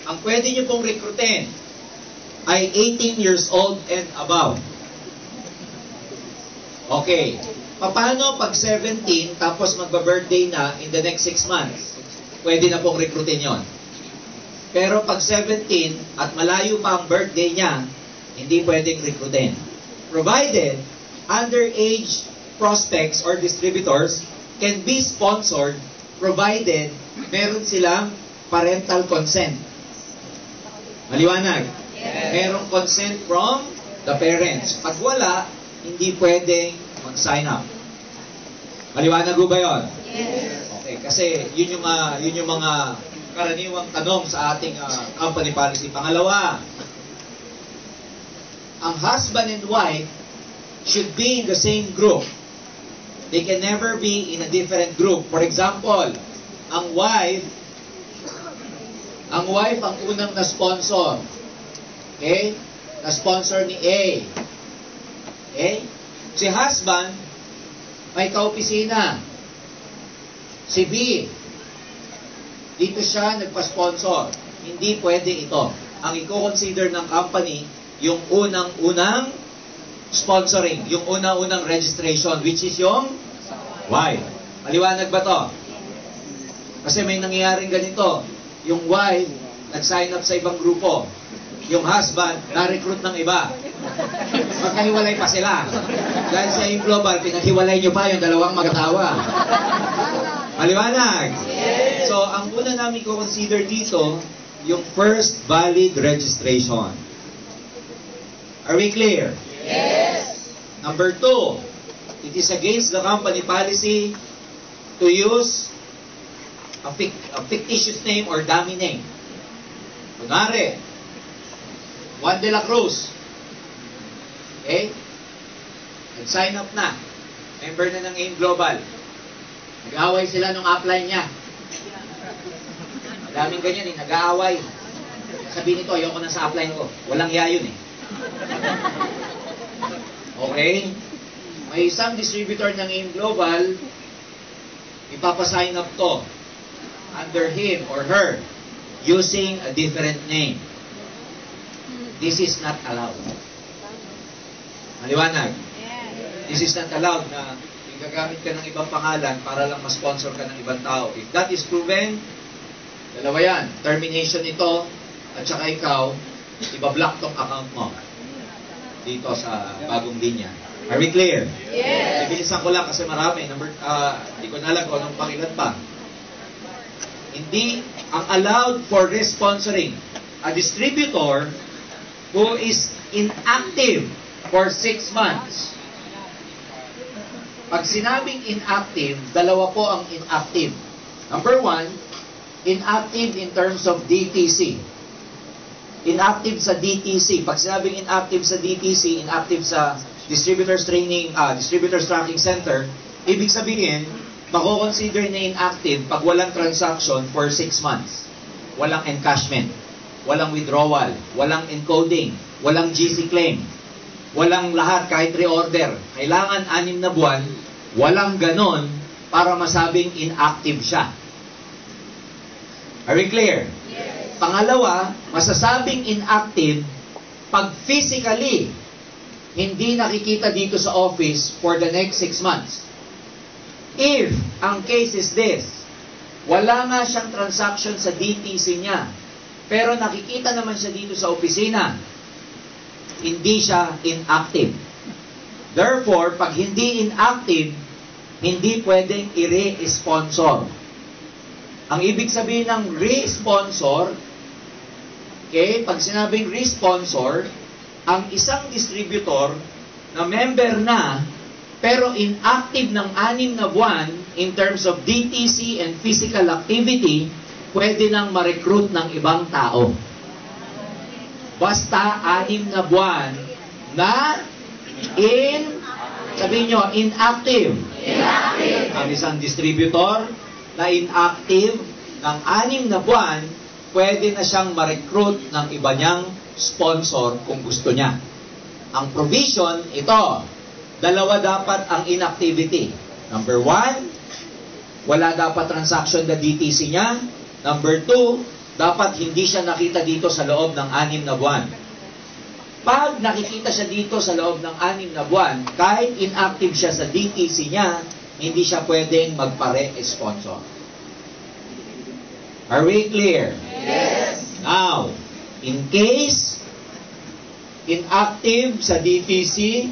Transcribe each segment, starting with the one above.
ang pwede nyo pong recruitin ay 18 years old and above. Okay. Paano pag 17 tapos magba-birthday na in the next 6 months? Pwede na pong recruitin yon. Pero pag 17 at malayo pa ang birthday niya, hindi pwedeng recruitin. Provided, underage prospects or distributors can be sponsored provided meron silang parental consent. Maliwanag? Yes. Merong consent from the parents. Pag wala, hindi pwedeng mag-sign up. Maliwanag ba yun? Yes. Okay, kasi yun yung mga karaniwang tanong sa ating company policy. Pangalawa, ang husband and wife should be in the same group. They can never be in a different group. For example, ang wife ang unang na-sponsor. Okay? Na-sponsor ni A. Okay? Si husband, may kaopisina. Si B, dito siya nagpa-sponsor. Hindi pwede ito. Ang i-consider ng company, yung unang-unang sponsoring, yung unang-unang registration, which is yung wife. Maliwanag ba to? Kasi may nangyayaring ganito. Yung wife, nag-sign up sa ibang grupo. Yung husband, na-recruit ng iba. Magkahiwalay pa sila. Dahil sa AIM Global, pinaghiwalay nyo pa yung dalawang mag-asawa. Maliwanag? Yes. So, ang una namin ko-consider dito, yung first valid registration. Are we clear? Yes. Number 2, it is against the company policy to use a fictitious name or dummy name. Kunwari, Juan de la Cruz. Okay? Nag-sign up na. Member na ng AIM Global. Nag-aaway sila nung upline niya. Daming ganyan eh, nag-aaway. Sabi nito, ayoko na sa upline ko. Walang iya yun eh. Okay? May isang distributor ng AIM Global, ipapasign up to under him or her using a different name. This is not allowed. Maliwanag? This is not allowed na gagamit ka ng ibang pangalan para lang ma-sponsor ka ng ibang tao. If that is proven, dalawa yan. Termination ito at saka ikaw, ibablock tong account mo dito sa bagong linya. Are we clear? Yes. Ibilisan ko lang kasi marami. Hindi ko na alam kung anong pangilan pa. Hindi ang allowed for responsoring a distributor who is inactive for 6 months. Pag sinabing inactive, dalawa po ang inactive. Number 1, inactive in terms of DTC. Inactive sa DTC. Pag sinabing inactive sa DTC, inactive sa Distributors Tracking Center, ibig sabihin, mako-consider na inactive pag walang transaction for 6 months. Walang encashment, walang withdrawal, walang encoding, walang GC claim, walang lahat kahit reorder. Kailangan 6 na buwan, walang ganon para masabing inactive siya. Are we clear? Yes. Pangalawa, masasabing inactive pag physically hindi nakikita dito sa office for the next 6 months. If ang case is this, wala nga siyang transaction sa DTC niya, pero nakikita naman siya dito sa opisina, hindi siya inactive. Therefore, pag hindi inactive, hindi pwedeng i-re-sponsor. Ang ibig sabihin ng re-sponsor, okay, pag sinabing re-sponsor, ang isang distributor na member na pero inactive ng 6 na buwan in terms of DTC and physical activity, pwede nang ma-recruit ng ibang tao. Basta 6 na buwan na sabihin nyo, inactive. Inactive. Ang isang distributor na inactive ng 6 na buwan, pwede na siyang ma-recruit ng iba niyang sponsor kung gusto niya. Ang provision, ito, dalawa dapat ang inactivity. Number 1, wala dapat transaction na DTC niya. Number 2, dapat hindi siya nakita dito sa loob ng 6 na buwan. Pag nakikita siya dito sa loob ng 6 na buwan, kahit inactive siya sa DTC niya, hindi siya pwedeng magpare-sponsor. Are we clear? Yes. Now, in case inactive sa DTC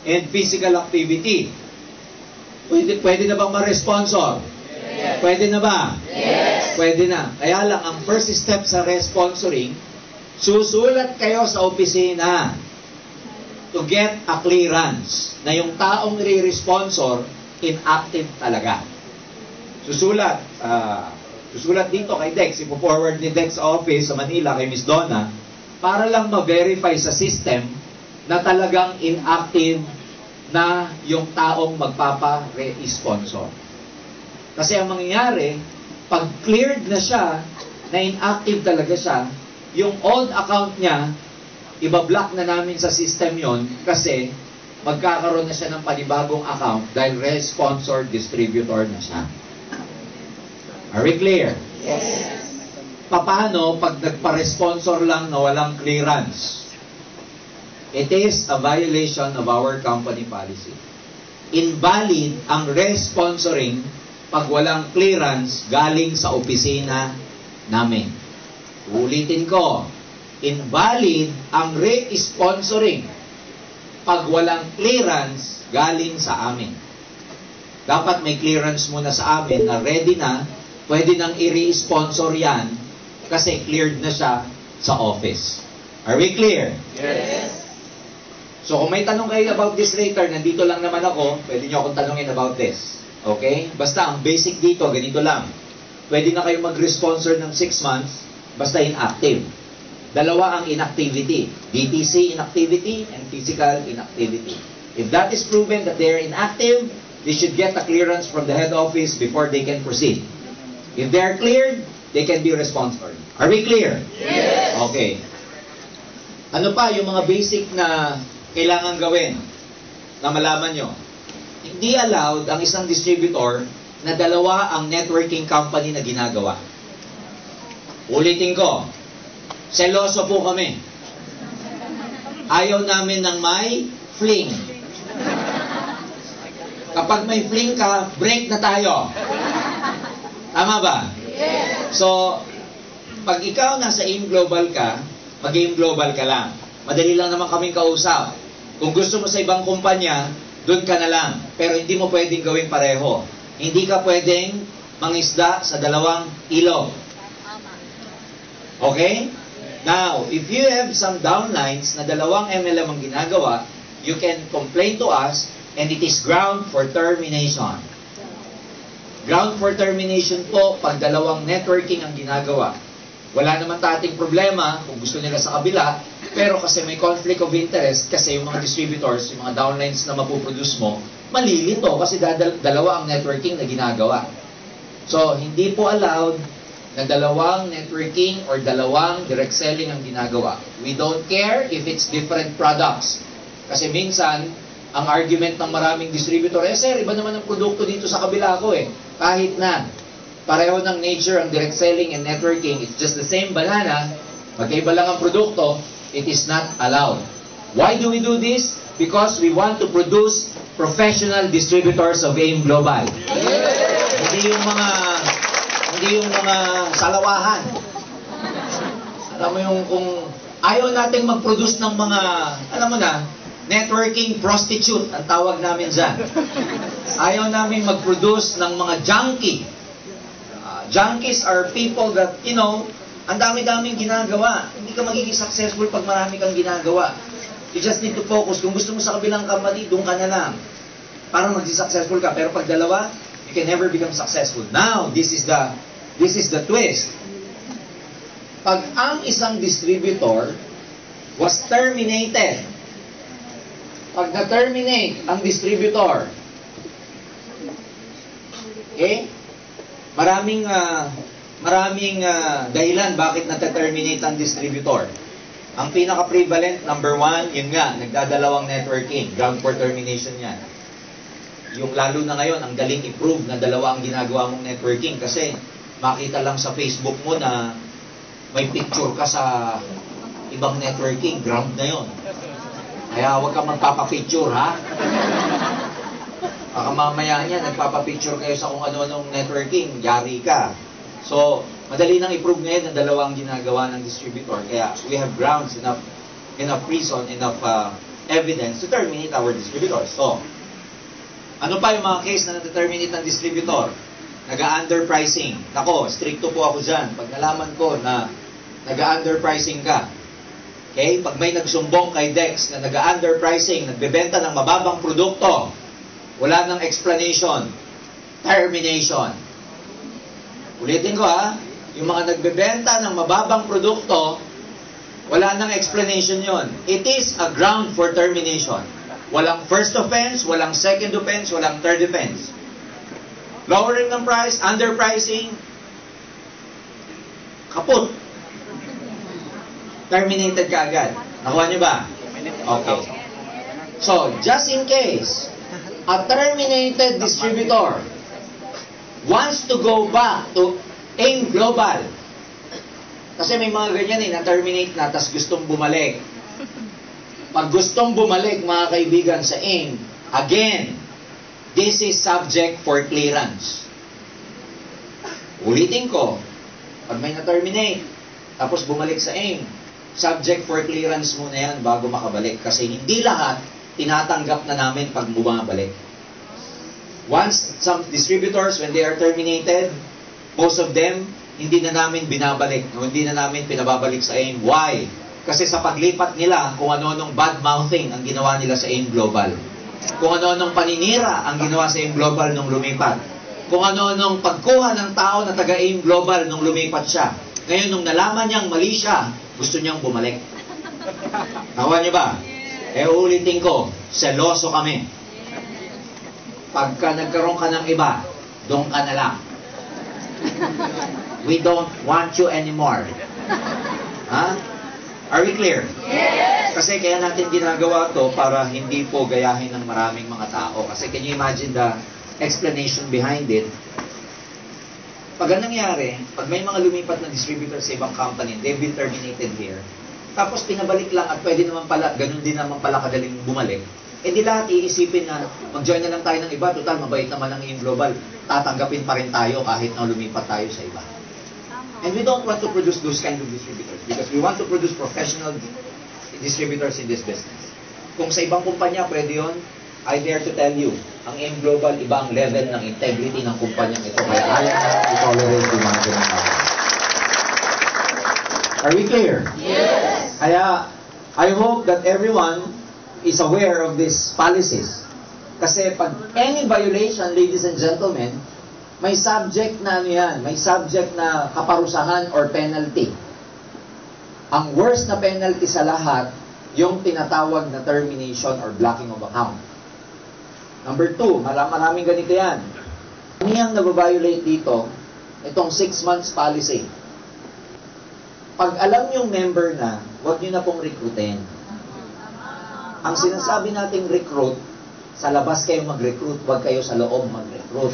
and physical activity, pwede na bang ma-responsor? Yes. Pwede na ba? Yes. Pwede na. Kaya lang, ang first step sa responsoring, susulat kayo sa opisina to get a clearance na yung taong re-responsor inactive talaga. Susulat dito kay Dex, ipo-forward ni Dex sa office sa Manila kay Miss Donna para lang ma-verify sa system na talagang inactive na yung taong magpapa-re-sponsor. Kasi ang mangyayari, pag cleared na siya, na inactive talaga siya, yung old account niya, ibablock na namin sa system yon kasi magkakaroon na siya ng panibagong account dahil re-sponsor distributor na siya. Are we clear? Yes. Paano pag nagpa-responsor lang na walang clearance? It is a violation of our company policy. Invalid ang re-sponsoring pag walang clearance galing sa opisina namin. Ulitin ko, invalid ang re-sponsoring pag walang clearance galing sa amin. Dapat may clearance muna sa amin na ready na, pwede nang i-re-sponsor yan kasi cleared na siya sa office. Are we clear? Yes. So kung may tanong kayo about this later, nandito lang naman ako, pwede nyo akong tanongin about this. Okay? Basta ang basic dito, ganito lang. Pwede na kayo mag-responsor ng 6 months, basta inactive. Dalawa ang inactivity. DTC inactivity and physical inactivity. If that is proven that they are inactive, they should get a clearance from the head office before they can proceed. If they are cleared, they can be responsible. Are we clear? Yes. Okay. Ano pa yung mga basic na kailangan gawin na malaman nyo? Hindi allowed ang isang distributor na dalawa ang networking company na ginagawa. Ulitin ko, seloso po kami. Ayaw namin ng may fling. Kapag may fling ka, break na tayo. Tama ba? Yes. So, pag ikaw nasa AIM Global ka, mag-AIM Global ka lang. Madali lang naman kaming kausap. Kung gusto mo sa ibang kumpanya, doon ka na lang. Pero hindi mo pwedeng gawin pareho. Hindi ka pwedeng mangisda sa dalawang ilog. Okay? Now, if you have some downlines na dalawang MLM ang ginagawa, you can complain to us and it is ground for termination. Ground for termination po pag dalawang networking ang ginagawa. Wala naman tating problema kung gusto nila sa kabila, pero kasi may conflict of interest kasi yung mga distributors, yung mga downlines na mapuproduce mo, malilito kasi dalawa ang networking na ginagawa. So, hindi po allowed na dalawang networking or dalawang direct selling ang ginagawa. We don't care if it's different products. Kasi minsan, ang argument ng maraming distributor, sir, iba naman ang produkto dito sa kabila ko eh. Kahit na, pareho ng nature ang direct selling and networking, it's just the same banana, magkaiba lang ang produkto, it is not allowed. Why do we do this? Because we want to produce professional distributors of AIM Global. Hindi yung mga salawahan. Alam mo yung kung ayaw nating mag-produce ng mga, alam mo na, networking prostitute, ang tawag namin dyan. Ayaw namin mag-produce ng mga junkie. Junkies are people that, ang dami-daming ginagawa. Hindi ka magiging successful pag marami kang ginagawa. You just need to focus. Kung gusto mo sa kabilang company, doon ka na lang. Para maging successful ka. Pero pag dalawa, you can never become successful. Now, this is the twist. Pag ang isang distributor was terminated, pag na-terminate ang distributor, okay? Maraming dahilan bakit na-terminate ang distributor. Ang pinaka-prevalent, number 1, yun nga, nagdadalawang networking, ground for termination yan. Yung lalo na ngayon, ang galing i-prove na dalawa ang ginagawa mong networking kasi makita lang sa Facebook mo na may picture ka sa ibang networking, ground na yon. Kaya huwag kang magpapapicture, ha? Baka mamaya niya, nagpapapicture kayo sa kung ano-anong networking, yari ka. So, madali nang i-prove ngayon ng dalawang ginagawa ng distributor. Kaya we have grounds, enough reason, enough evidence to terminate our distributors. So, ano pa yung mga case na na-terminate ng distributor? Nag-underpricing. Nako, stricto po ako dyan. Pag nalaman ko na nag-underpricing ka, okay? Pag may nagsumbong kay Dex na nag-underpricing, nagbebenta ng mababang produkto, wala nang explanation, termination. Ulitin ko, ha, yung mga nagbebenta ng mababang produkto, wala nang explanation yon. It is a ground for termination. Walang first offense, walang second offense, walang third offense. Lowering ng price, underpricing, kaput. Terminated ka agad. Nakuha niyo ba? Okay. So, just in case, a terminated distributor wants to go back to AIM Global. Kasi may mga ganyan na-terminate na, tas gustong bumalik. Pag gustong bumalik, mga kaibigan, sa AIM, again, this is subject for clearance. Ulitin ko, pag may na-terminate, tapos bumalik sa AIM, subject for clearance muna yan bago makabalik. Kasi hindi lahat tinatanggap na namin pag bumabalik. Once some distributors, when they are terminated, most of them, hindi na namin binabalik, hindi na namin pinababalik sa AIM. Why? Kasi sa paglipat nila, kung ano-anong bad mouthing ang ginawa nila sa AIM Global. Kung ano-anong paninira ang ginawa sa AIM Global nung lumipat. Kung ano-anong pagkuha ng tao na taga AIM Global nung lumipat siya. Ngayon, nung nalaman niyang mali siya, gusto niyang bumalik. Nakuha niyo ba? Ulitin ko, seloso kami. Pagka nagkaroon ka ng iba, doon ka na lang. We don't want you anymore. Ha? Are we clear? Yes! Kasi kaya natin ginagawa to para hindi po gayahin ng maraming mga tao. Kasi can you imagine the explanation behind it? Pag anong nangyari, pag may mga lumipat na distributor sa ibang company, they've been terminated here, tapos pinabalik lang at pwede naman pala, ganun din naman pala kadaling bumalik, di lahat iisipin na mag-join na lang tayo ng iba, total mabait naman ang AIM Global, tatanggapin pa rin tayo kahit na lumipat tayo sa iba. And we don't want to produce those kind of distributors because we want to produce professional distributors in this business. Kung sa ibang kumpanya pwede yun, I dare to tell you, ang AIM Global, iba ang level ng integrity ng kumpanyang ito. Kaya ayaw na i-tolerate yung mga ginagawa. Are we clear? Yes! Kaya, I hope that everyone is aware of these policies. Kasi pag any violation, ladies and gentlemen, may subject na ano yan, may subject na kaparusahan or penalty. Ang worst na penalty sa lahat, yung tinatawag na termination or blocking of account. Number 2, maraming ganito yan. Ano yung nababiolate dito? Itong 6 months policy. Pag alam yung member na, huwag nyo na pong recruitin. Ang sinasabi nating recruit, sa labas kayo mag-recruit, huwag kayo sa loob mag-recruit.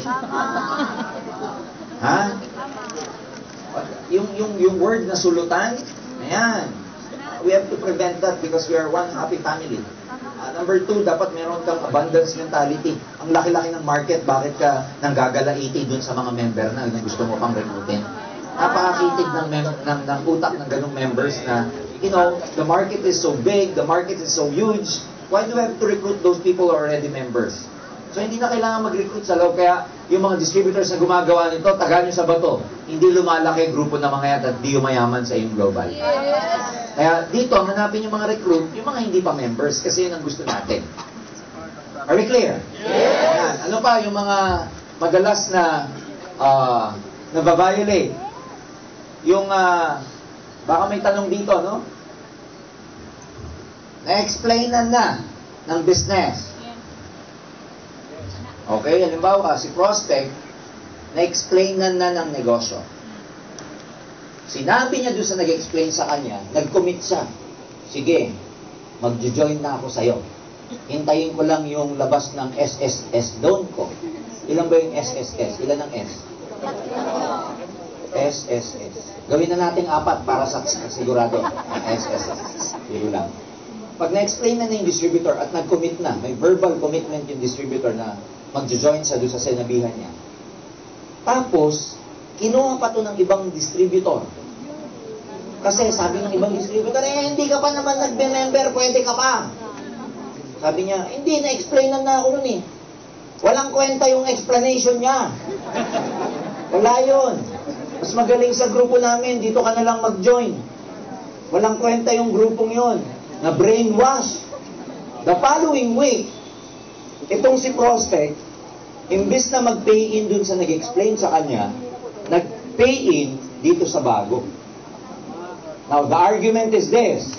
Ha? Yung word na sulutan, ayan. We have to prevent that because we are one happy family. Number 2, dapat meron kang abundance mentality. Ang laki-laki ng market, bakit ka nanggagalaiti dun sa mga member na gusto mo pang recruitin? Napakakitig ng utak ng ganung members na, you know, the market is so big, the market is so huge, why do we have to recruit those people who are already members? So, hindi na kailangan mag-recruit sa loob. Kaya, yung mga distributors na gumagawa nito, taga nyo sa bato. Hindi lumalaki grupo ng mga yan at di umayaman sa yung global. Yes! Kaya, dito, hanapin yung mga recruit, yung mga hindi pa members, kasi yun ang gusto natin. Are we clear? Yes! Ayan. Ano pa yung mga madalas na nababiolate? Yung, baka may tanong dito, no? Na-explainan na ng business. Okay, halimbawa, si prospect, na-explainan na ng negosyo. Sinabi niya doon sa nag-explain sa kanya, nag-commit siya. Sige, mag-join na ako sa'yo. Hintayin ko lang yung labas ng SSS loan ko. Ilan ba yung SSS? Ilan ang S? SSS. Gawin na natin 4 para sa sigurado. SSS. Yun lang. Pag na-explain na yung distributor at nag-commit na, may verbal commitment yung distributor na mag-join sa doon sa sinabihan niya. Tapos, kinuha pa to ng ibang distributor. Kasi sabi ng ibang distributor, hindi ka pa naman nagbe-member, pwede ka pa. Sabi niya, hindi, na-explain na ako nun eh. Walang kwenta yung explanation niya. Wala yun. Mas magaling sa grupo namin, dito ka na lang mag-join. Walang kwenta yung grupong yun. Na brainwash. The following week, itong si prospect, imbis na mag-pay in dun sa nag-explain sa kanya, nag-pay in dito sa bago. Now, the argument is this.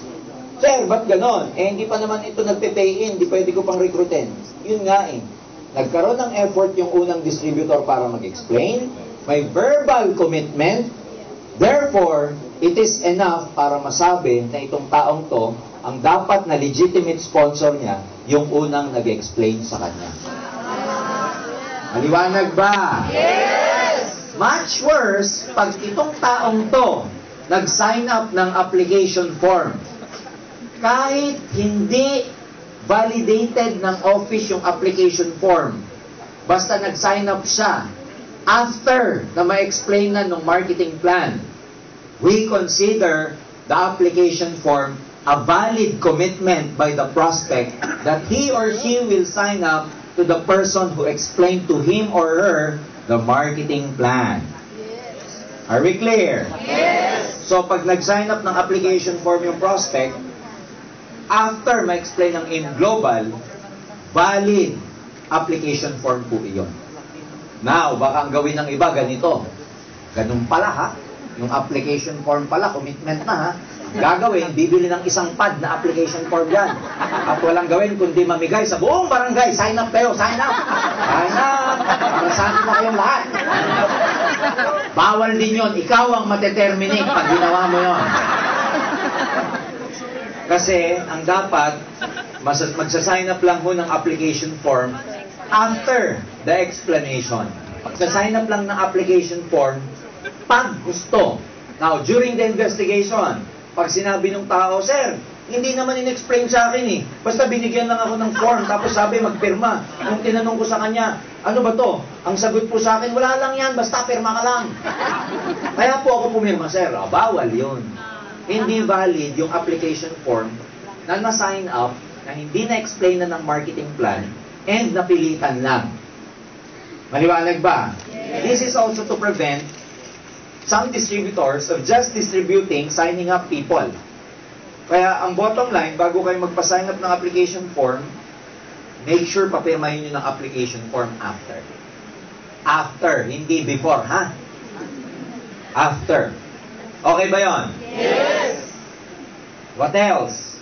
Sir, ba't ganon? Hindi pa naman ito nagpe-pay in, di pwede ko pang recruitin. Yun nga eh. Nagkaroon ng effort yung unang distributor para mag-explain, may verbal commitment, therefore, it is enough para masabi na itong taong to, ang dapat na legitimate sponsor niya, yung unang nag-explain sa kanya. Maliwanag ba? Yes! Much worse, pag itong taong to, nag-sign up ng application form, kahit hindi validated ng office yung application form, basta nag-sign up siya, after na ma-explain na ng marketing plan, we consider the application form a valid commitment by the prospect that he or she will sign up to the person who explained to him or her the marketing plan. Yes. Are we clear? Yes. So, pag nag-sign up ng application form yung prospect, after ma-explain ng in global, valid application form po iyon. Now, baka ang gawin ng iba ganito. Ganun pala ha. Yung application form pala, commitment na ha. Gagawin, bibili ng isang pad na application form yan. At walang gawin kundi mamigay sa buong barangay. Sign up kayo, sign up! Sign up! Para saan na kayong lahat. Bawal din yun. Ikaw ang mateterminate pag ginawa mo yun. Kasi, ang dapat, magsasign up lang ho ng application form after the explanation. Magsasign up lang ng application form pag gusto. Now, during the investigation, pag sinabi ng tao, Sir, hindi naman in-explain sa akin eh. Basta binigyan lang ako ng form, tapos sabi magpirma. Nung tinanong ko sa kanya, ano ba to? Ang sagot po sa akin, wala lang yan, basta pirma ka lang. Kaya po ako pumirma, Sir. Bawal yun. Hindi valid yung application form na na-sign up na hindi na-explain na ng marketing plan and napilitan lang. Maliwanag ba? Yes. This is also to prevent some distributors of just distributing, signing up people. Kaya ang bottom line, bago kayo magpa-sign up ng application form, make sure papirmahin nyo ng application form after. After, hindi before, ha? After. Okay ba yon? Yes. What else?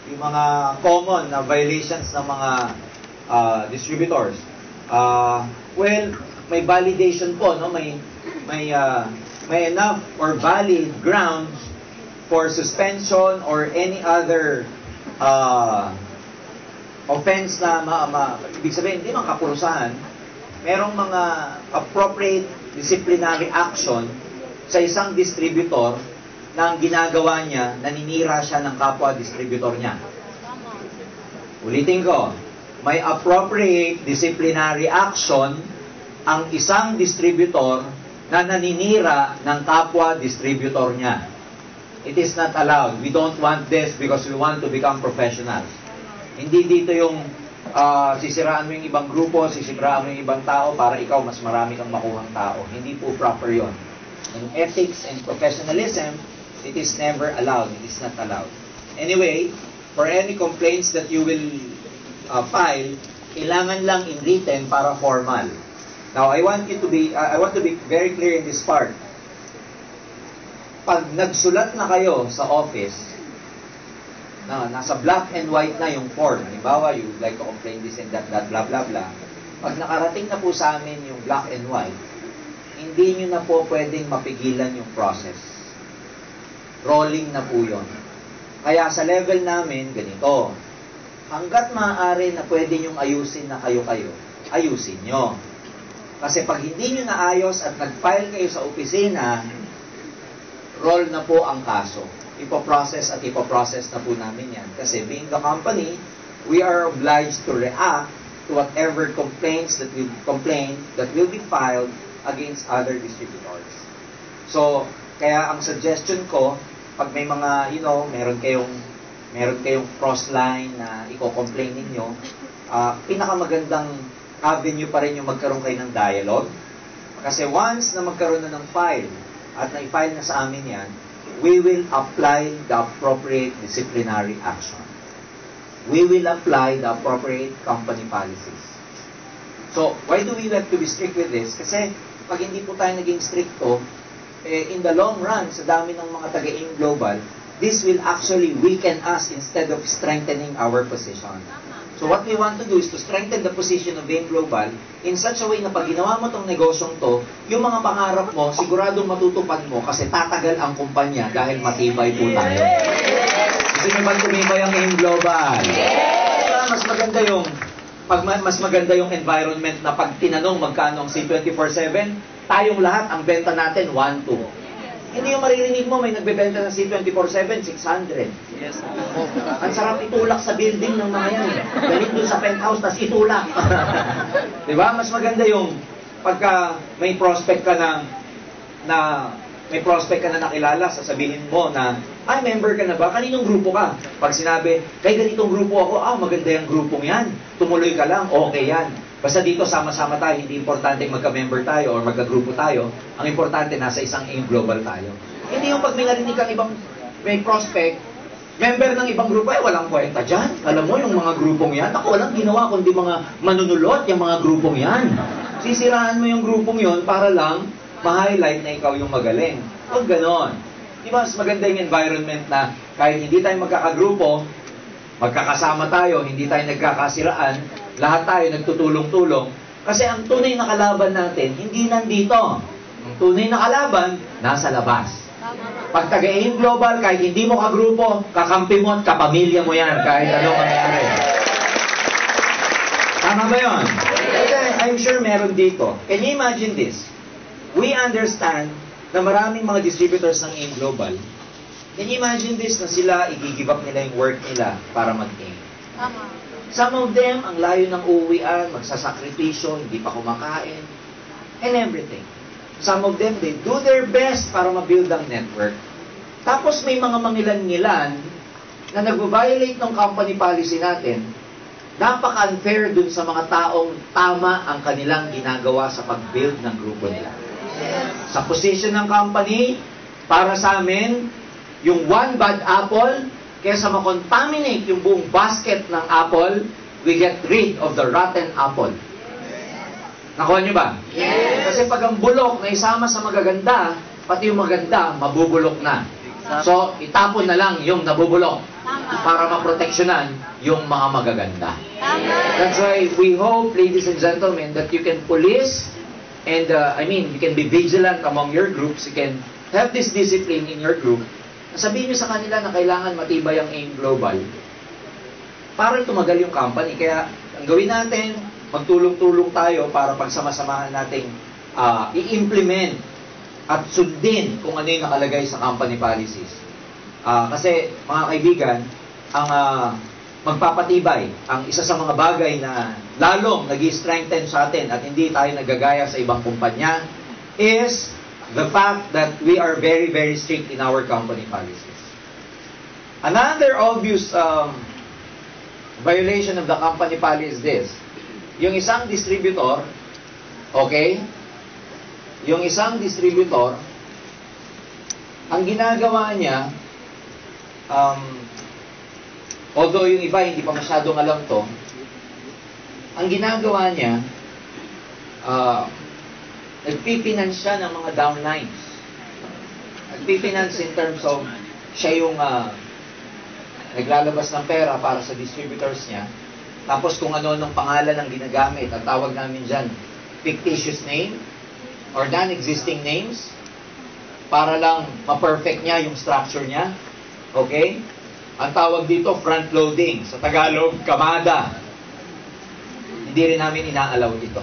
Yung mga common na violations ng mga distributors. Well, may validation po, no? May enough or valid grounds for suspension or any other offense na ibig sabihin, hindi man kapurusahan, merong mga appropriate disciplinary action sa isang distributor na ang ginagawa niya, naninira siya ng kapwa-distributor niya. Ulitin ko, may appropriate disciplinary action ang isang distributor na naninira ng kapwa-distributor niya. It is not allowed. We don't want this because we want to become professionals. Hindi dito yung sisiraan mo yung ibang grupo, sisiraan mo yung ibang tao para ikaw mas marami kang makuhang tao. Hindi po proper yon. In ethics and professionalism, it is never allowed. It is not allowed. Anyway, for any complaints that you will file, kailangan lang in written para formal. Now, I want to be very clear in this part. Pag nagsulat na kayo sa office, na nasa black and white na yung form, halimbawa, you would like to complain this and that, blah, blah, blah. Pag nakarating na po sa amin yung black and white, hindi nyo na po pwedeng mapigilan yung process. Rolling na po yun. Kaya sa level namin, ganito. Hanggat maaari na pwede nyong ayusin na kayo-kayo, ayusin nyo. Kasi pag hindi nyo naayos at nag-file kayo sa opisina, roll na po ang kaso. Ipoprocess na po namin yan. Kasi being the company, we are obliged to react to whatever complaints that will be filed against other distributors. So, kaya ang suggestion ko, pag may mga, meron kayong cross-line na i-complain ninyo, pinakamagandang avenue pa rin yung magkaroon kayo ng dialogue. Kasi once na magkaroon na ng file, at na-file na sa amin yan, we will apply the appropriate disciplinary action. We will apply the appropriate company policies. So, why do we have to be strict with this? Kasi, pag hindi po tayo naging stricto, in the long run, sa dami ng mga taga-AIM Global, this will actually weaken us instead of strengthening our position. So what we want to do is to strengthen the position of AIM Global in such a way na pag ginawa mo tong negosyong to, yung mga pangarap mo, siguradong matutupad mo kasi tatagal ang kumpanya dahil matibay po tayo. Gusto nyo bang tumibay ang AIM Global? Mas maganda yung environment na pag tinanong magkano ang C24/7, tayong lahat, ang benta natin, 1-2. Hindi yung maririnig mo, may nagbebenta ng C24/7, 600. Yes. Ang sarap itulak sa building ng mga yan. Galing doon sa penthouse, tas itulak. Diba? Mas maganda yung pagka may prospect ka na nakilala, sasabihin mo na, ay, member ka na ba? Kaninong grupo ka? Pag sinabi, kay ganitong grupo ako, maganda yung grupong yan. Tumuloy ka lang, okay yan. Basta dito sama-sama tayo, hindi importante magka-member tayo or magka-grupo tayo. Ang importante, nasa isang AIM Global tayo. Hindi yung pag may narinig kang may prospect, member ng ibang grupo, walang kwenta dyan. Alam mo, yung mga grupong yan, ako walang ginawa kundi mga manunulot yung mga grupong yan. Sisiraan mo yung grupong yon para lang ma-highlight na ikaw yung magaling. Huwag ganon. Di ba, mas maganda yung environment na kahit hindi tayo magkakagrupo, magkakasama tayo, hindi tayo nagkakasiraan, lahat tayo nagtutulong-tulong. Kasi ang tunay na kalaban natin, hindi nandito. Ang tunay na kalaban, nasa labas. Pag taga-AIM Global, kahit hindi mo kagrupo, kakampi mo at kapamilya mo yan, kahit anong mangyari. Tama ba yun? I'm sure meron dito. Can you imagine this? We understand na maraming mga distributors ng AIM Global. Can you imagine this na sila, i-give up nila yung work nila para mag-AIM? Some of them, ang layo ng uuwian, magsasakripisyo, hindi pa kumakain, and everything. Some of them, they do their best para ma-build ang network. Tapos may mga mangilan-ngilan na nag-violate ng company policy natin, napaka-unfair dun sa mga taong tama ang kanilang ginagawa sa pag-build ng grupo nila. Sa position ng company, para sa amin, yung one bad apple, kaysa makontaminate yung buong basket ng apple, we get rid of the rotten apple. Nakuha nyo ba? Yes. Kasi pag ang bulok na isama sa magaganda, pati yung maganda, mabubulok na. So, itapon na lang yung nabubulok para maproteksyonan yung mga magaganda. That's why we hope, ladies and gentlemen, that you can police and, you can be vigilant among your groups. You can have this discipline in your group. Sabihin nyo sa kanila na kailangan matibay ang AIM Global para tumagal yung company. Kaya ang gawin natin, magtulong-tulong tayo para pagsama-samahan nating i-implement at sundin kung ano yung nakalagay sa company policies. Kasi mga kaibigan, ang magpapatibay, ang isa sa mga bagay na lalong nag-strengthen sa atin at hindi tayo nagagaya sa ibang kumpanya is the fact that we are very, very strict in our company policies. Another obvious violation of the company policy is this. Yung isang distributor, okay? Yung isang distributor, ang ginagawa niya, although yung iba hindi pa masyadong alam to, ang ginagawa niya, nagpipinance siya ng mga downlines. Nagpipinance in terms of siya yung naglalabas ng pera para sa distributors niya. Tapos kung ano-anong pangalan ang ginagamit, ang tawag namin dyan, fictitious name or non-existing names para lang ma-perfect niya yung structure niya. Okay? Ang tawag dito, front-loading. Sa Tagalog, kamada. Hindi rin namin inaalaw dito.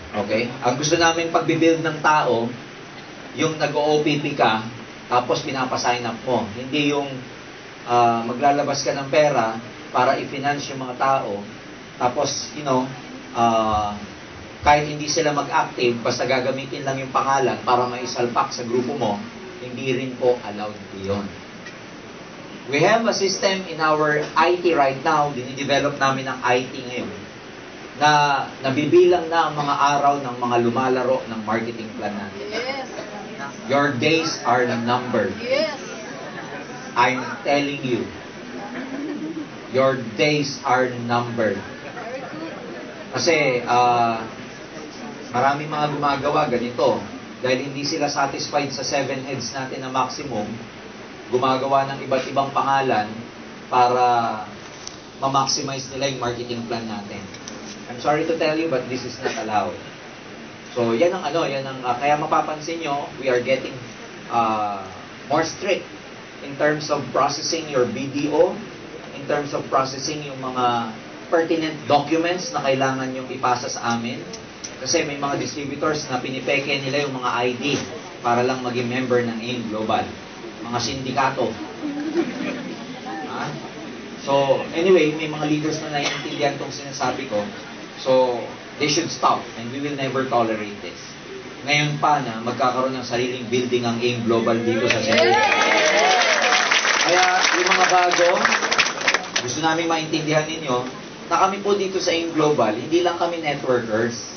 Okay? Ang gusto namin pagbibuild ng tao, yung nag-OPP ka, tapos pinapasign up mo. Hindi yung maglalabas ka ng pera para i-finance yung mga tao, tapos, kahit hindi sila mag-active, basta gagamitin lang yung pangalan para maisalpak sa grupo mo, hindi rin po allowed po yun. We have a system in our IT right now, dinidevelop namin ang IT ngayon, na nabibilang na ang mga araw ng mga lumalaro ng marketing plan natin. Yes. Your days are numbered. Yes. I'm telling you, your days are numbered. Very good. Kasi, maraming mga gumagawa ganito. Dahil hindi sila satisfied sa 7 heads natin na maximum, gumagawa ng iba't ibang pangalan para ma-maximize nila yung marketing plan natin. I'm sorry to tell you, but this is not allowed. So, yan ang kaya mapapansin nyo, we are getting more strict in terms of processing your BDO, in terms of processing yung mga pertinent documents na kailangan yung ipasa sa amin. Kasi may mga distributors na pinipeke nila yung mga ID para lang maging member ng AIM Global. Mga sindikato. So, anyway, may mga leaders na naiintindihan itong sinasabi ko. So, they should stop and we will never tolerate this. Ngayon pa na magkakaroon ng sariling building ang AIM Global dito sa Cebu. Kaya, yung mga bago, gusto namin maintindihan ninyo na kami po dito sa AIM Global, hindi lang kami networkers,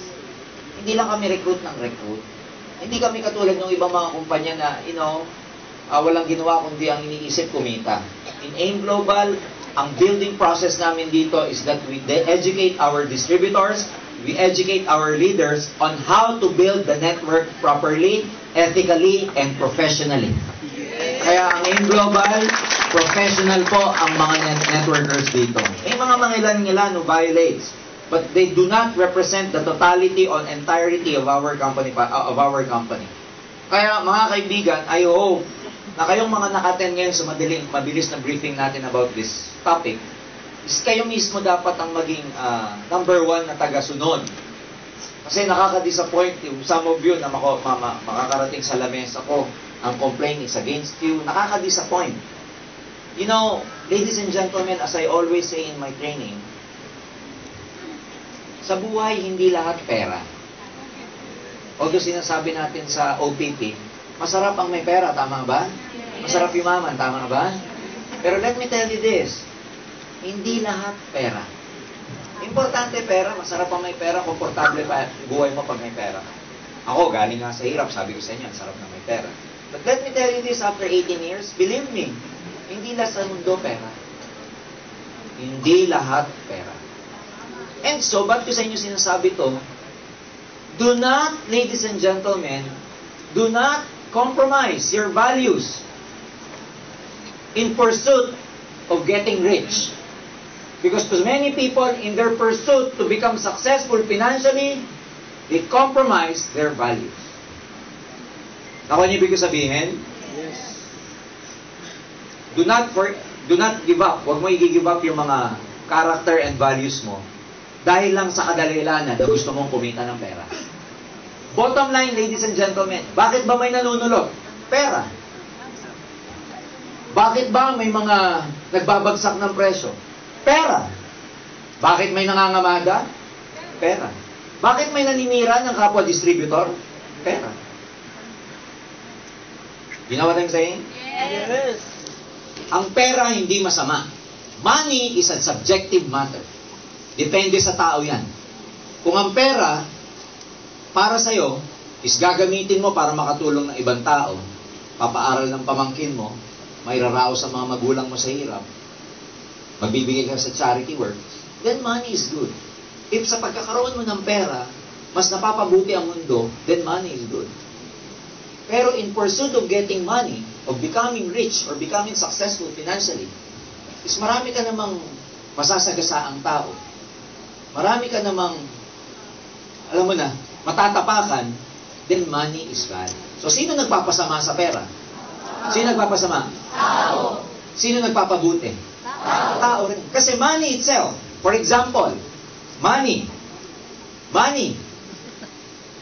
hindi lang kami recruit ng recruit, hindi kami katulad ng ibang mga kumpanya na, walang ginawa kundi ang iniisip kumita. In AIM Global, ang building process namin dito is that we educate our distributors, we educate our leaders on how to build the network properly, ethically, and professionally. Kaya ang AIM Global, professional po ang mga networkers dito. May mga mangilan-ngilan who violates, but they do not represent the totality or entirety of our company. Kaya mga kaibigan, I hope na kayong mga nakaten ngayon sa mabilis na briefing natin about this topic, is kayo mismo dapat ang maging number 1 na taga-sunod. Kasi nakaka-disappoint yung some of you na makakarating sa lamesa ko, ang complaint is against you, nakaka-disappoint. Ladies and gentlemen, as I always say in my training, sa buhay, hindi lahat pera. Although sinasabi natin sa OPP, masarap ang may pera, tama ba? Masarap yumaman, tama ba? Pero let me tell you this, hindi lahat pera. Importante pera, masarap ang may pera, komportable pa buhay mo pag may pera. Ako, galing nga sa hirap, sabi ko sa inyo, sarap na may pera. But let me tell you this, after 18 years, believe me, hindi lahat sa mundo pera. Hindi lahat pera. And so, ba't ko sa inyo sinasabi to? Do not, ladies and gentlemen, do not compromise your values in pursuit of getting rich. Because to many people, in their pursuit to become successful financially, they compromise their values. Ako niyo ibig sabihin? Yes. Do not give up. Huwag mo i-give up yung mga character and values mo dahil lang sa kadalilanan na gusto mong kumita ng pera. Bottom line, ladies and gentlemen, bakit ba may nanunulot? Pera. Bakit ba may mga nagbabagsak ng presyo? Pera. Bakit may nangangamada? Pera. Bakit may naninira ng kapwa distributor? Pera. You know what I'm saying? Yes. Ang pera hindi masama. Money is a subjective matter. Depende sa tao yan. Kung ang pera, para sa'yo, is gagamitin mo para makatulong ng ibang tao, papaaral ng pamangkin mo, may raraos sa mga magulang mo sa hirap, magbibigay ka sa charity work, then money is good. If sa pagkakaroon mo ng pera, mas napapabuti ang mundo, then money is good. Pero in pursuit of getting money, of becoming rich or becoming successful financially, is marami ka namang masasagasaang tao. Marami ka namang, alam mo na, matatapakan, then money is bad. So, sino nagpapasama sa pera? Sino nagpapasama? Tao. Sino nagpapabuti? Tao rin. Kasi money itself, for example, money.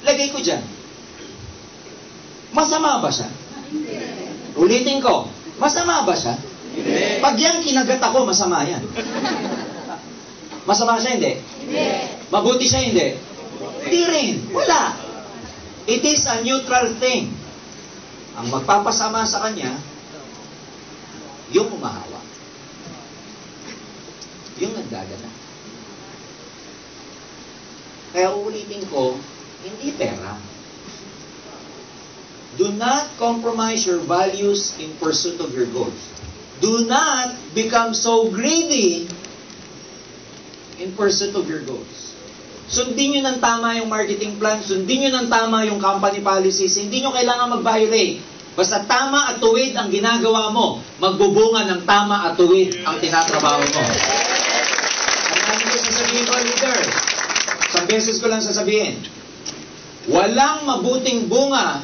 lagay ko dyan. Masama ba siya? Ulitin ko, masama ba siya? Pag yan kinagat ako, masama yan. Masama siya, hindi? Mabuti siya, hindi? Hindi rin. Wala. It is a neutral thing. Ang magpapasama sa kanya, yung umahawa. Yung nagdadala. Kaya uulitin ko, hindi pera. Do not compromise your values in pursuit of your goals. Do not become so greedy in pursuit of your goals. Sundin nyo ng tama yung marketing plan, sundin nyo ng tama yung company policies, hindi nyo kailangan mag-violate. Basta tama at tuwid ang ginagawa mo, magbubunga ng tama at tuwid ang tinatrabaho mo. Ang dami ko sasabihin ko, leader, isang beses ko lang sasabihin, walang mabuting bunga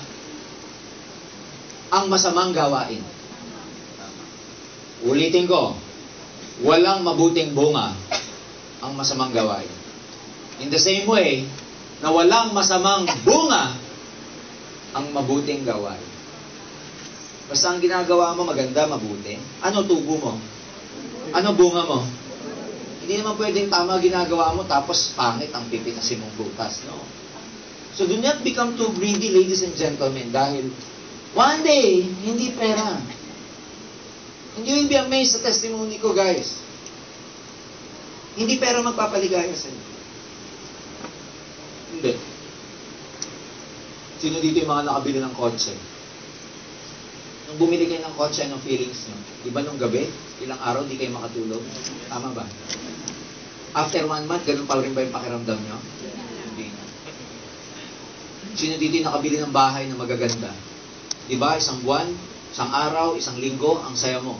ang masamang gawain. Ulitin ko, walang mabuting bunga ang masamang gawain. In the same way, na walang masamang bunga ang mabuting gawain. Basta ang ginagawa mo maganda, mabuti. Ano tubo mo? Ano bunga mo? Hindi naman pwedeng tama ginagawa mo tapos pangit ang pipitasin mong butas. No? So do not become too greedy, ladies and gentlemen, dahil one day, hindi pera. Hindi will be amazed sa testimony ko, guys. Hindi pera magpapaligaya sa inyo. Hindi. Sino dito yung mga nakabili ng kotse? Nung bumili kayo ng kotse, anong feelings nyo? Di ba nung gabi, ilang araw, di kayo makatulog? Tama ba? After 1 month, ganun pa rin ba yung pakiramdam nyo? Hindi na. Sino dito yung nakabili ng bahay na magaganda? Di ba? Isang buwan, isang araw, isang linggo, ang saya mo.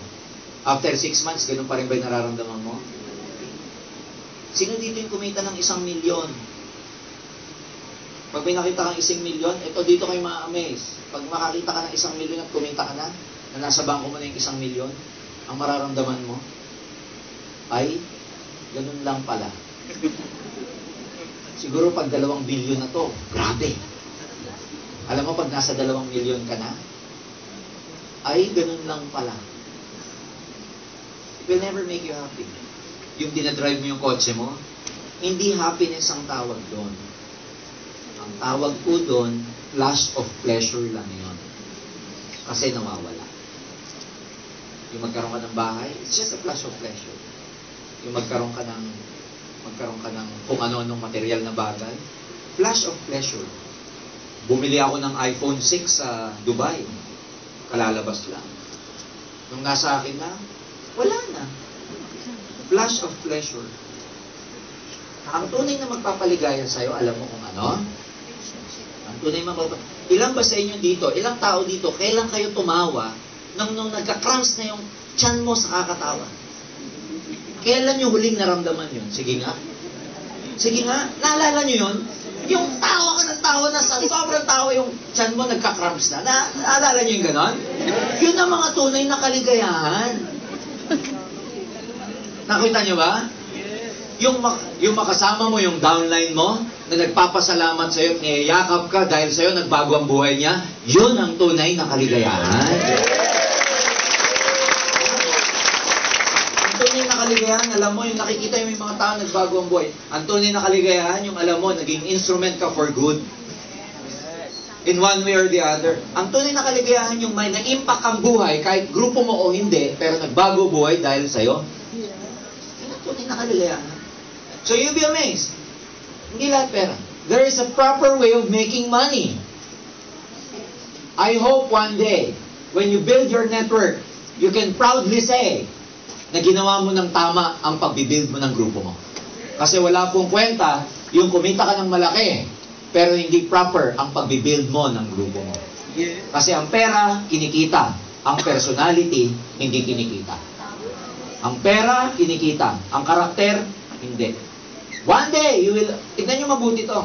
After 6 months, ganun pa rin ba yung nararamdaman mo? Sino dito yung kumita ng 1 milyon? Pag may nakita kang 1 milyon, ito dito kayo ma-amaze. Pag makakita ka ng 1 milyon at kumita ka na nasa bangko mo na yung 1 milyon, ang mararamdaman mo ay, ganun lang pala. Siguro pag 2 bilyon na to, grabe. Alam mo, pag nasa 2 milyon ka na, ay, ganun lang pala. It will never make you happy. Yung dinadrive mo yung kotse mo, hindi happiness ang tawag doon. Ang tawag ko doon, flash of pleasure lang yun. Kasi nawawala. Yung magkaroon ka ng bahay, it's just a flash of pleasure. Yung magkaroon ka ng kung ano-anong material na bagay, flash of pleasure. Bumili ako ng iPhone 6 sa Dubai. Kalalabas lang. Nung nasa akin na, wala na. Flash of pleasure. Ang tunay na magpapaligaya sa'yo, alam mo kung ano? Ang tunay na ilan ba sa inyo dito, ilang tao dito, kailan kayo tumawa nung nagka-cramps na yung tiyan mo sa kakatawa? Kailan yung huling naramdaman yun? Sige nga. Sige nga, naalala nyo yun? Yung tawa ka ng tawa na sa sobrang tawa yung tiyan mo nagka-cramps na. Naalala nyo yung ganon? Yun ang mga tunay na kaligayahan. Nakita nyo ba? Yung makasama mo, yung downline mo, na nagpapasalamat sa'yo, niyayakap ka dahil sa'yo nagbago ang buhay niya, yun ang tunay na kaligayahan. Ang tunay na kaligayahan, alam mo, yung nakikita yung mga tao nagbago ang buhay. Ang tunay na kaligayahan, yung alam mo, naging instrument ka for good. In one way or the other. Ang tunay na kaligayahan, yung may na-impact ang buhay, kahit grupo mo o hindi, pero nagbago buhay dahil sa'yo. Yun ang tunay na kaligayahan. So you'll be amazed. Hindi lahat pera. There is a proper way of making money. I hope one day, when you build your network, you can proudly say na ginawa mo ng tama ang pagbibuild mo ng grupo mo. Kasi wala pong kwenta yung kumita ka ng malaki, pero hindi proper ang pagbibuild mo ng grupo mo. Kasi ang pera, kinikita. Ang personality, hindi kinikita. Ang pera, kinikita. Ang karakter, hindi. One day, you will, tignan nyo mabuti to.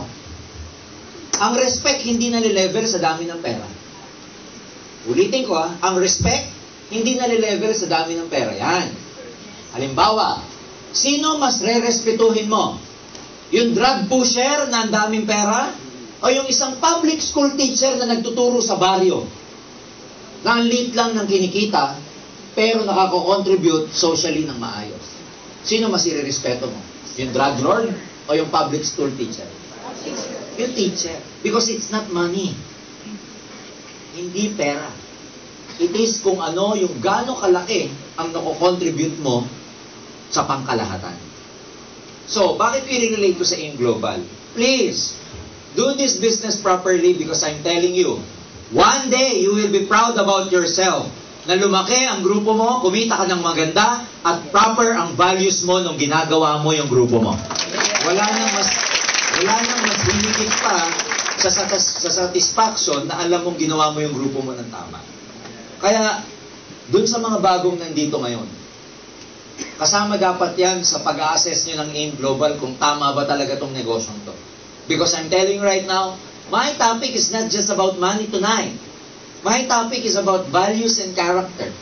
Ang respect hindi nalilevel sa dami ng pera. Ulitin ko ang respect hindi nalilevel sa dami ng pera. Yan. Halimbawa, sino mas re-respetuhin mo? Yung drug pusher na ang daming pera? O yung isang public school teacher na nagtuturo sa baryo, na ang liit lang ng kinikita, pero nakako-contribute socially ng maayos. Sino mas irerespeto mo? Yung drug lord o yung public school teacher? Yung teacher. Because it's not money. Hindi pera. It is kung ano, yung gaano kalaki ang nako-contribute mo sa pangkalahatan. So, bakit i-relate ko sa AIM Global? Please, do this business properly because I'm telling you, one day you will be proud about yourself na lumaki ang grupo mo, kumita ka ng maganda, at proper ang values mo nung ginagawa mo yung grupo mo. Wala nang mas hinigit pa sa satisfaction na alam mong ginawa mo yung grupo mo ng tama. Kaya, dun sa mga bagong nandito ngayon, kasama dapat yan sa pag-a-assess nyo ng AIM Global kung tama ba talaga tong negosyong to. Because I'm telling you right now, my topic is not just about money tonight. My topic is about values and character.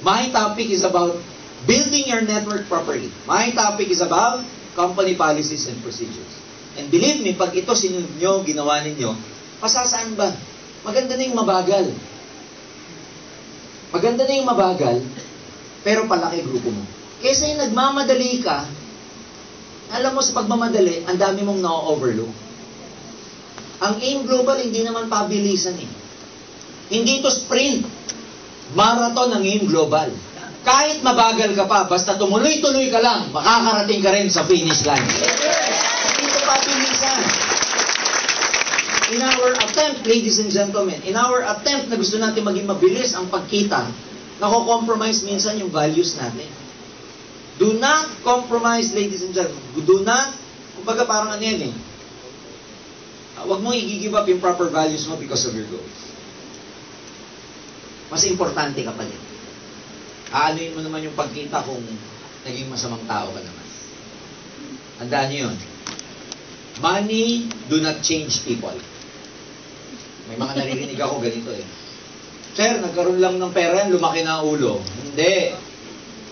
My topic is about building your network properly. My topic is about company policies and procedures. And believe me, pag ito sinunod nyo, ginawa ninyo, masasaan ba? Maganda na yung mabagal. Maganda na yung mabagal, pero palaki grupo mo. Kaysa yung nagmamadali ka, alam mo sa pagmamadali, ang dami mong na-overlook. Ang AIM Global, hindi naman pabilisan eh. Hindi ito sprint. Marathon ang AIM Global. Kahit mabagal ka pa, basta tumuloy-tuloy ka lang, makakarating ka rin sa finish line. Hindi ito pabilisan. In our attempt, ladies and gentlemen, in our attempt na gusto natin maging mabilis ang pagkita, nako-compromise minsan yung values natin. Do not compromise, ladies and gentlemen. Do not, kumbaga parang ano yan eh, huwag mong i-give up yung proper values mo because of your goals. Mas importante ka pa din. Aanuin mo naman yung pagkita kung naging masamang tao ka naman. Handaan niyo yun. Money do not change people. May mga naririnig ako ganito eh. Sir, nagkaroon lang ng pera yan, lumaki na ang ulo. Hindi.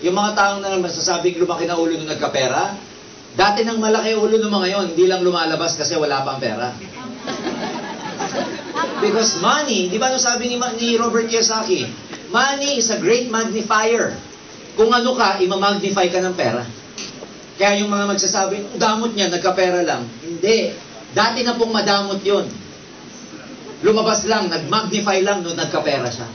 Yung mga taong na masasabing lumaki na ulo nung nagkapera, dati nang malaki ulo ng mga yon, hindi lang lumalabas kasi wala pang pera. Because money, di ba nung sabi ni Robert Kiyosaki, money is a great magnifier. Kung ano ka, ima-magnify ka ng pera. Kaya yung mga magsasabing, damot niya, nagkapera lang. Hindi. Dati na pong madamot yun. Lumabas lang, nag-magnify lang nung nagkapera siya.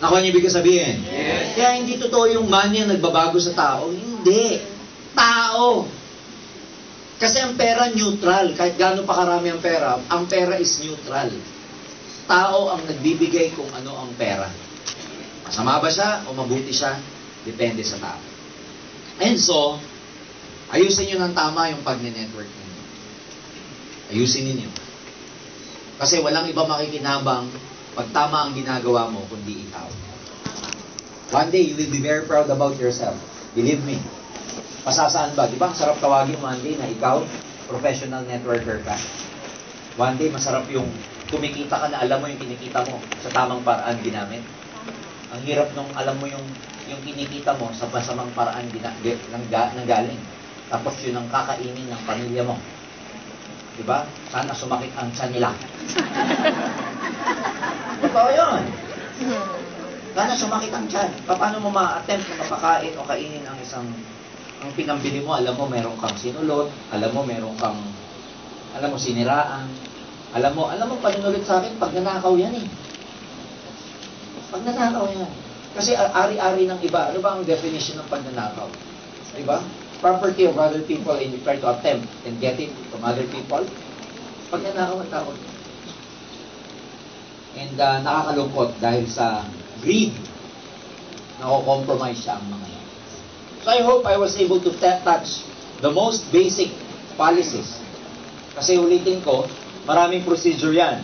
Nakuha niyo ibig sabihin? Yes. Kaya hindi totoo yung money ang nagbabago sa tao. Hindi. Tao. Kasi ang pera neutral. Kahit gaano pa karami ang pera is neutral. Tao ang nagbibigay kung ano ang pera. Masama ba siya o mabuti siya? Depende sa tao. And so, ayusin nyo ng tama yung pag-network ninyo. Ayusin ninyo. Kasi walang iba makikinabang pag tama ang ginagawa mo, kundi ikaw. One day, you will be very proud about yourself. Believe me. Pasasaan ba? Di ba? Sarap tawagin one day na ikaw, professional networker ka. One day, masarap yung kumikita ka na alam mo yung kinikita mo sa tamang paraan ginamit. Ang hirap nung alam mo yung kinikita mo sa masamang paraan nanggaling. Tapos yun ang kakainin ng pamilya mo. Diba? Sana sumakit ang tiyan nila. Totoo yun. Sana sumakit ang tiyan. Paano mo ma-attempt na mapakain o kainin ang pinambili mo? Alam mo, meron kang sinulot. Alam mo, siniraan. Alam mo, panunulit sa akin, pag nanakaw yan eh. Pag nanakaw yan. Kasi ari-ari ng iba. Ano ba ang definition ng pagnanakaw? Diba? Property of other people and you try to attempt and get it from other people. Pag nanakaw ang tao. And nakakalungkot dahil sa greed, nako-compromise siya ang mga yan. So I hope I was able to touch the most basic policies. Kasi ulitin ko, maraming procedure yan.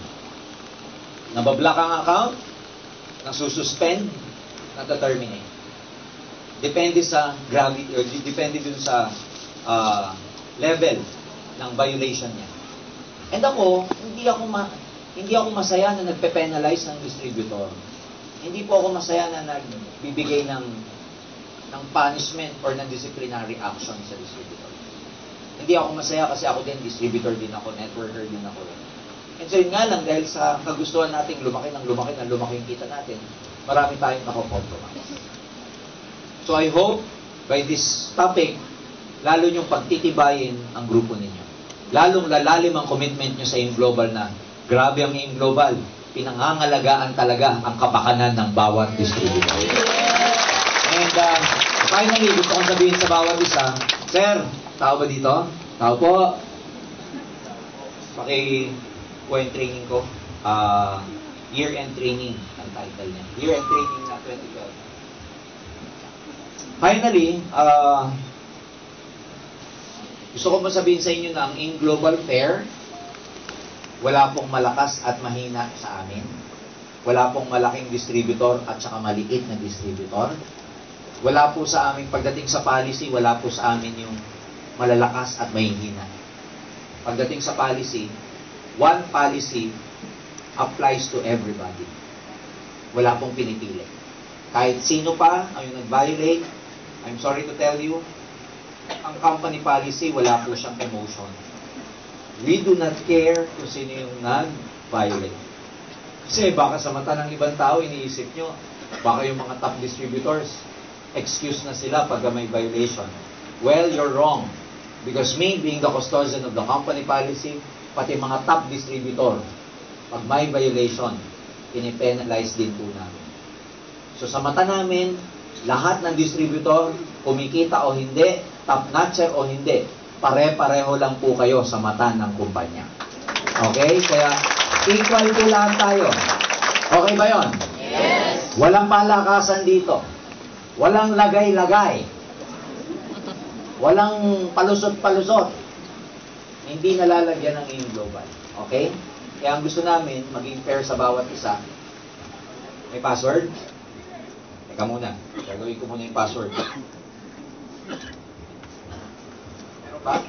Nabablock ang account, nasususpend, nata-terminate. Depende sa gravity, or depende dun sa level ng violation niya. And ako, hindi ako masaya na nagpe-penalize ng distributor. Hindi po ako masaya na nagbibigay ng punishment or ng disciplinary action sa distributor. Hindi ako masaya kasi ako din, distributor din ako, networker din ako. And so yun nga lang, dahil sa kagustuhan nating lumaki yung kita natin, marami tayong nako-compromise. So I hope, by this topic, lalo nyong pagtitibayin ang grupo ninyo. Lalong lalalim ang commitment nyo sa AIM Global na grabe ang AIM Global, pinangangalagaan talaga ang kapakanan ng bawat distributor. And finally, gusto kong sabihin sa bawat isa, Sir, tao ba dito? Tao po. Po yung training ko. Year-end training ang title niya. Year-end training na 2012. Finally, gusto ko masabihin sa inyo na ang AIM Global Fair, wala pong malakas at mahina sa amin. Wala pong malaking distributor at saka maliit na distributor. Wala po sa amin, pagdating sa policy, wala po sa amin yung malalakas at mahihina. Pagdating sa policy, one policy applies to everybody. Wala pong pinipili. Kahit sino pa ang yung nag-violate, I'm sorry to tell you, ang company policy, wala po siyang emotion. We do not care kung sino yung nag-violate. Kasi baka sa mata ng ibang tao, iniisip nyo, baka yung mga top distributors, excuse na sila pag may violation. Well, you're wrong. Because me, being the custodian of the company policy, pati mga top distributor, pag may violation, pinipenalize din po namin. So sa mata namin, lahat ng distributor, kumikita o hindi, top-notcher o hindi, pare-pareho lang po kayo sa mata ng kumpanya. Okay? Kaya, equal po lang tayo. Okay ba yon? Yes! Walang palakasan dito. Walang lagay-lagay. Walang palusot-palusot. Hindi nalalagyan ng AIM Global. Okay? Kaya ang gusto namin, maging fair sa bawat isa. May password? Teka muna. Gagawin ko muna yung password. Meron ba?